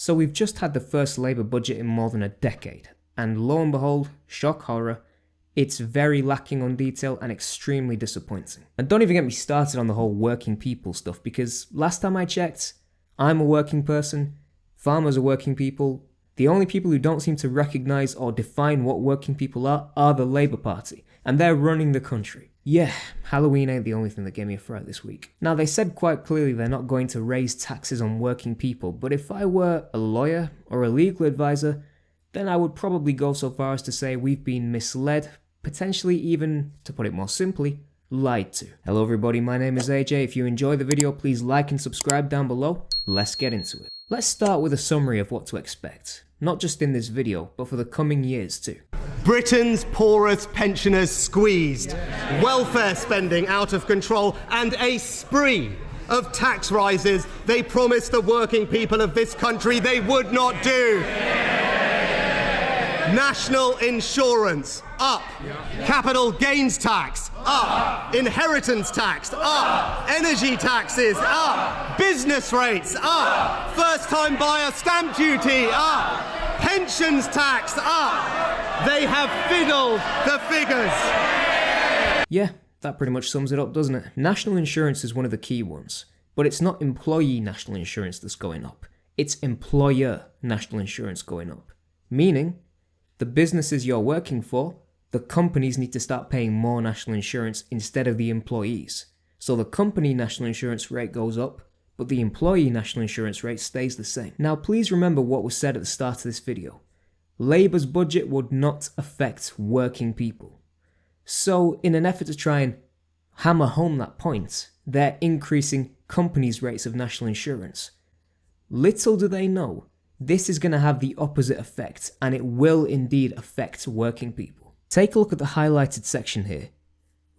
So we've just had the first Labour budget in more than a decade, and lo and behold, shock horror, it's very lacking on detail and extremely disappointing. And don't even get me started on the whole working people stuff, because last time I checked, I'm a working person, farmers are working people. The only people who don't seem to recognise or define what working people are the Labour Party, and they're running the country. Yeah, Halloween ain't the only thing that gave me a fright this week. Now, they said quite clearly they're not going to raise taxes on working people, but if I were a lawyer or a legal advisor, then I would probably go so far as to say we've been misled, potentially even, to put it more simply, lied to. Hello everybody, my name is AJ. If you enjoy the video, please like and subscribe down below. Let's get into it. Let's start with a summary of what to expect, not just in this video, but for the coming years too. Britain's poorest pensioners squeezed, welfare spending out of control, and a spree of tax rises they promised the working people of this country they would not do. National insurance, up. Capital gains tax, up. Inheritance tax, up. Energy taxes, up. Business rates, up. First-time buyer stamp duty, up. Pensions tax, up. They have fiddled the figures. Yeah, that pretty much sums it up, doesn't it? National insurance is one of the key ones, but it's not employee national insurance that's going up. It's employer national insurance going up. Meaning, the businesses you're working for, the companies need to start paying more national insurance instead of the employees. So the company national insurance rate goes up, but the employee national insurance rate stays the same. Now please remember what was said at the start of this video. Labour's budget would not affect working people. So in an effort to try and hammer home that point, they're increasing companies' rates of national insurance. Little do they know, this is going to have the opposite effect, and it will indeed affect working people. Take a look at the highlighted section here.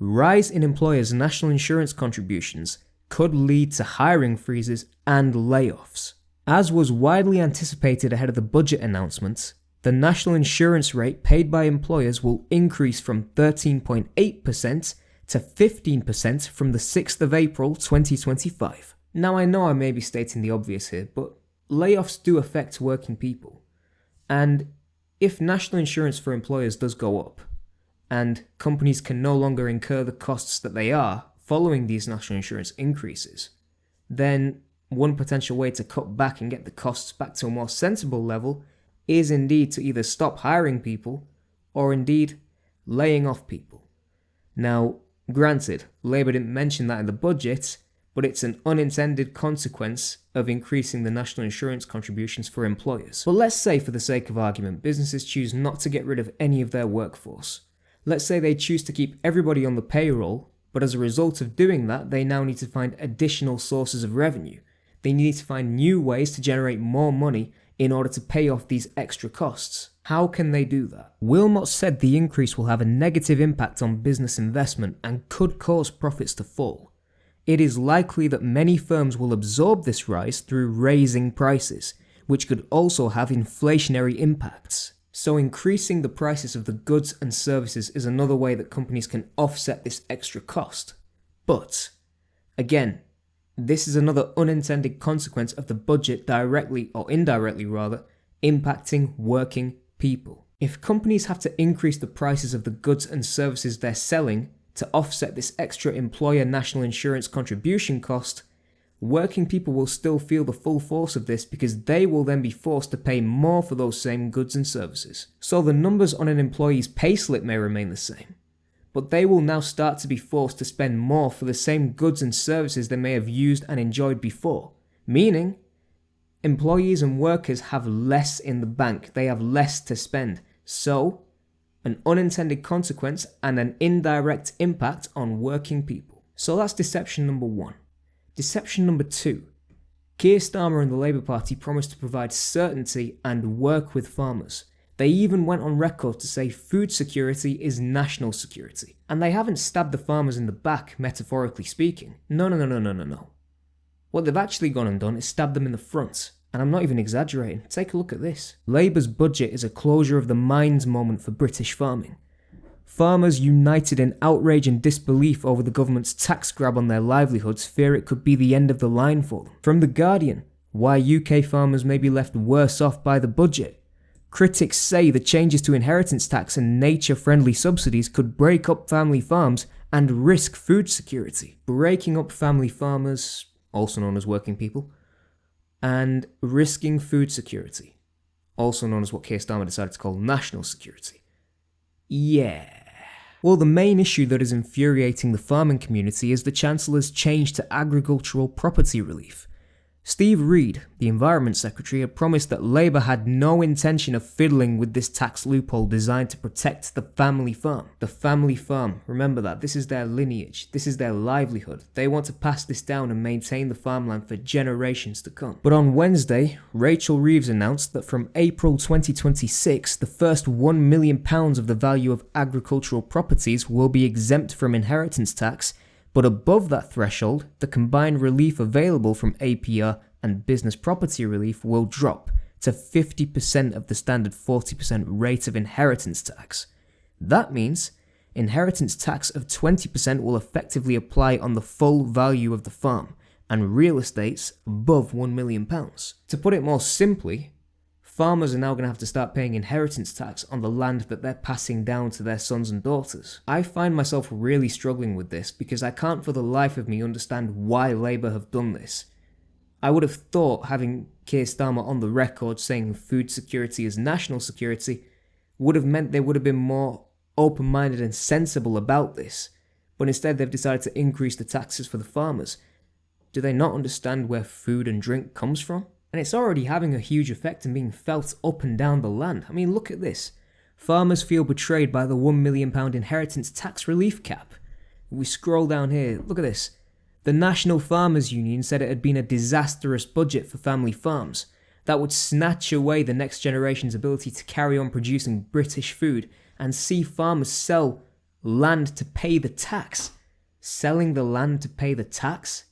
Rise in employers' national insurance contributions could lead to hiring freezes and layoffs. As was widely anticipated ahead of the budget announcements, the national insurance rate paid by employers will increase from 13.8% to 15% from the 6th of April 2025. Now I know I may be stating the obvious here, but layoffs do affect working people. And if national insurance for employers does go up, and companies can no longer incur the costs that they are following these national insurance increases, then one potential way to cut back and get the costs back to a more sensible level is indeed to either stop hiring people or indeed laying off people. Now, granted, Labour didn't mention that in the budget, but it's an unintended consequence of increasing the national insurance contributions for employers. But let's say, for the sake of argument, businesses choose not to get rid of any of their workforce. Let's say they choose to keep everybody on the payroll, but as a result of doing that, they now need to find additional sources of revenue. They need to find new ways to generate more money in order to pay off these extra costs. How can they do that? Wilmot said the increase will have a negative impact on business investment and could cause profits to fall. It is likely that many firms will absorb this rise through raising prices, which could also have inflationary impacts. So increasing the prices of the goods and services is another way that companies can offset this extra cost. But, again, this is another unintended consequence of the budget directly or indirectly rather, impacting working people. If companies have to increase the prices of the goods and services they're selling to offset this extra employer national insurance contribution cost, working people will still feel the full force of this because they will then be forced to pay more for those same goods and services. So the numbers on an employee's payslip may remain the same, but they will now start to be forced to spend more for the same goods and services they may have used and enjoyed before, meaning employees and workers have less in the bank, they have less to spend. So, an unintended consequence and an indirect impact on working people. So that's deception number one. Deception number two. Keir Starmer and the Labour Party promised to provide certainty and work with farmers. They even went on record to say food security is national security. And they haven't stabbed the farmers in the back, metaphorically speaking. No. What they've actually gone and done is stabbed them in the front. And I'm not even exaggerating. Take a look at this. Labour's budget is a closure of the mines moment for British farming. Farmers united in outrage and disbelief over the government's tax grab on their livelihoods fear it could be the end of the line for them. From The Guardian, why UK farmers may be left worse off by the budget. Critics say the changes to inheritance tax and nature-friendly subsidies could break up family farms and risk food security. Breaking up family farmers, also known as working people, and risking food security, also known as what Keir Starmer decided to call national security. Yeah. Well, the main issue that is infuriating the farming community is the Chancellor's change to agricultural property relief. Steve Reed, the Environment Secretary, had promised that Labour had no intention of fiddling with this tax loophole designed to protect the family farm. The family farm, remember that, this is their lineage, this is their livelihood. They want to pass this down and maintain the farmland for generations to come. But on Wednesday, Rachel Reeves announced that from April 2026, the first £1 million of the value of agricultural properties will be exempt from inheritance tax. But above that threshold, the combined relief available from APR and business property relief will drop to 50% of the standard 40% rate of inheritance tax. That means inheritance tax of 20% will effectively apply on the full value of the farm and real estates above £1 million. To put it more simply, farmers are now going to have to start paying inheritance tax on the land that they're passing down to their sons and daughters. I find myself really struggling with this because I can't for the life of me understand why Labour have done this. I would have thought having Keir Starmer on the record saying food security is national security would have meant they would have been more open-minded and sensible about this, but instead they've decided to increase the taxes for the farmers. Do they not understand where food and drink comes from? And it's already having a huge effect and being felt up and down the land. I mean, look at this. Farmers feel betrayed by the £1 million inheritance tax relief cap. If we scroll down here, look at this. The National Farmers Union said it had been a disastrous budget for family farms that would snatch away the next generation's ability to carry on producing British food and see farmers sell land to pay the tax. Selling the land to pay the tax?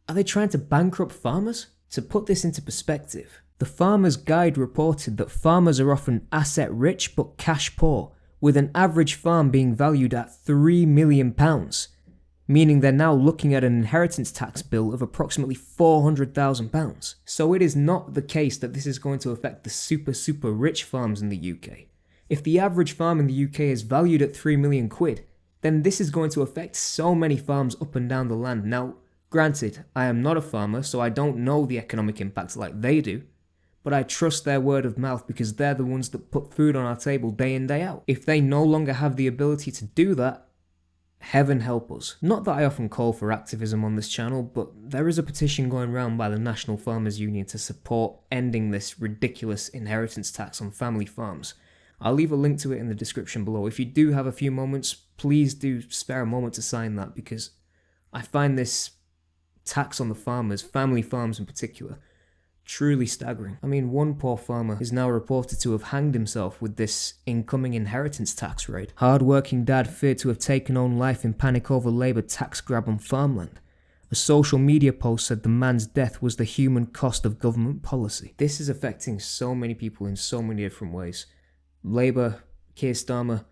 Are they trying to bankrupt farmers? To put this into perspective, the Farmer's Guide reported that farmers are often asset rich but cash poor, with an average farm being valued at £3 million, meaning they're now looking at an inheritance tax bill of approximately £400,000. So it is not the case that this is going to affect the super rich farms in the UK. If the average farm in the UK is valued at £3 million, then this is going to affect so many farms up and down the land. Now, granted, I am not a farmer, so I don't know the economic impact like they do, but I trust their word of mouth because they're the ones that put food on our table day in, day out. If they no longer have the ability to do that, heaven help us. Not that I often call for activism on this channel, but there is a petition going around by the National Farmers Union to support ending this ridiculous inheritance tax on family farms. I'll leave a link to it in the description below. If you do have a few moments, please do spare a moment to sign that because I find this tax on the farmers, family farms in particular, truly staggering. I mean, one poor farmer is now reported to have hanged himself with this incoming inheritance tax raid. Hard-working dad feared to have taken own life in panic over Labour tax grab on farmland. A social media post said the man's death was the human cost of government policy. This is affecting so many people in so many different ways. Labour, Keir Starmer,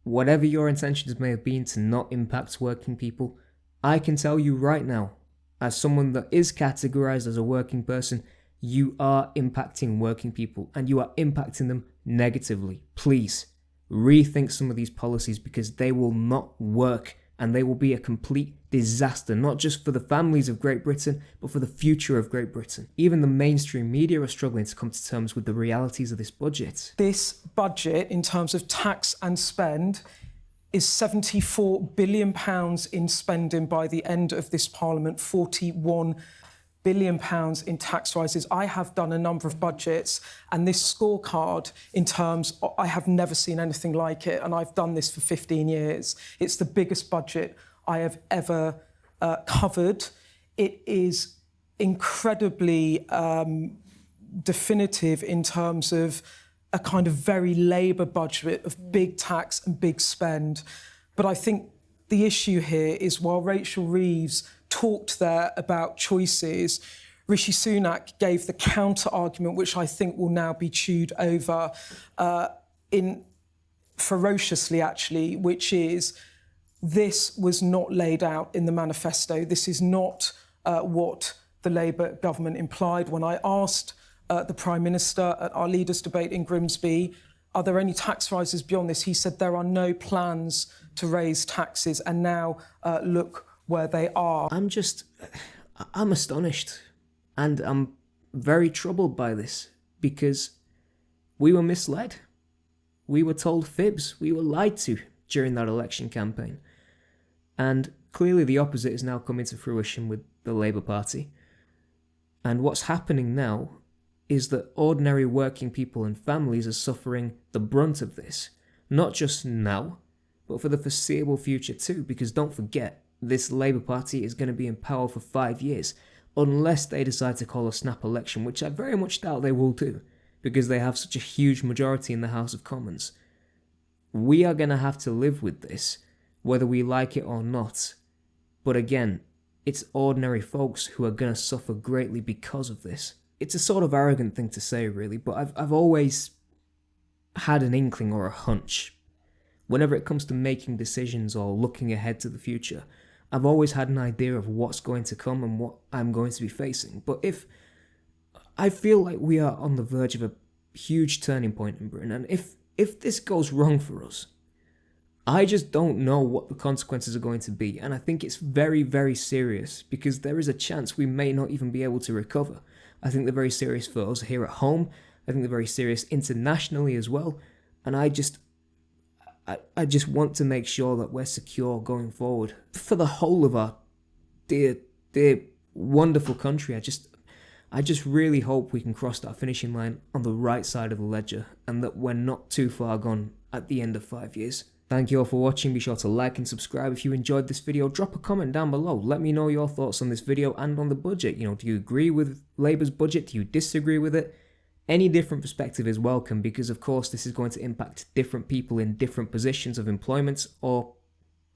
whatever your intentions may have been to not impact working people, I can tell you right now, as someone that is categorized as a working person, you are impacting working people and you are impacting them negatively. Please rethink some of these policies because they will not work and they will be a complete disaster, not just for the families of Great Britain, but for the future of Great Britain. Even the mainstream media are struggling to come to terms with the realities of this budget. This budget, in terms of tax and spend, is £74 billion in spending by the end of this Parliament, £41 billion in tax rises. I have done a number of budgets, and this scorecard, in terms, I have never seen anything like it, and I've done this for 15 years. It's the biggest budget I have ever covered. It is incredibly definitive in terms of a kind of very Labour budget of big tax and big spend. But I think the issue here is while Rachel Reeves talked there about choices, Rishi Sunak gave the counter-argument, which I think will now be chewed over ferociously, actually, which is this was not laid out in the manifesto. This is not what the Labour government implied. When I asked the Prime Minister at our leaders' debate in Grimsby, are there any tax rises beyond this? He said there are no plans to raise taxes, and now look where they are. I'm astonished, and I'm very troubled by this, because we were misled. We were told fibs. We were lied to during that election campaign. And clearly the opposite is now coming to fruition with the Labour Party. And what's happening now is that ordinary working people and families are suffering the brunt of this. Not just now, but for the foreseeable future too, because don't forget, this Labour Party is going to be in power for 5 years, unless they decide to call a snap election, which I very much doubt they will do, because they have such a huge majority in the House of Commons. We are going to have to live with this, whether we like it or not. But again, it's ordinary folks who are going to suffer greatly because of this. It's a sort of arrogant thing to say, really, but I've always had an inkling or a hunch. Whenever it comes to making decisions or looking ahead to the future, I've always had an idea of what's going to come and what I'm going to be facing. But if I feel like we are on the verge of a huge turning point in Britain, and if this goes wrong for us, I just don't know what the consequences are going to be, and I think it's very, very serious, because there is a chance we may not even be able to recover. I think they're very serious for us here at home. I think they're very serious internationally as well, and I just want to make sure that we're secure going forward for the whole of our dear, wonderful country. I just really hope we can cross that finishing line on the right side of the ledger, and that we're not too far gone at the end of 5 years. Thank you all for watching. Be sure to like and subscribe if you enjoyed this video. Drop a comment down below. Let me know your thoughts on this video and on the budget. You know, do you agree with Labour's budget? Do you disagree with it? Any different perspective is welcome, because of course this is going to impact different people in different positions of employment or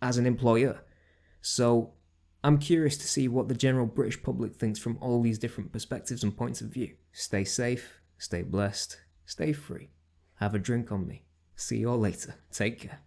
as an employer. So I'm curious to see what the general British public thinks from all these different perspectives and points of view. Stay safe, stay blessed, stay free. Have a drink on me. See you all later. Take care.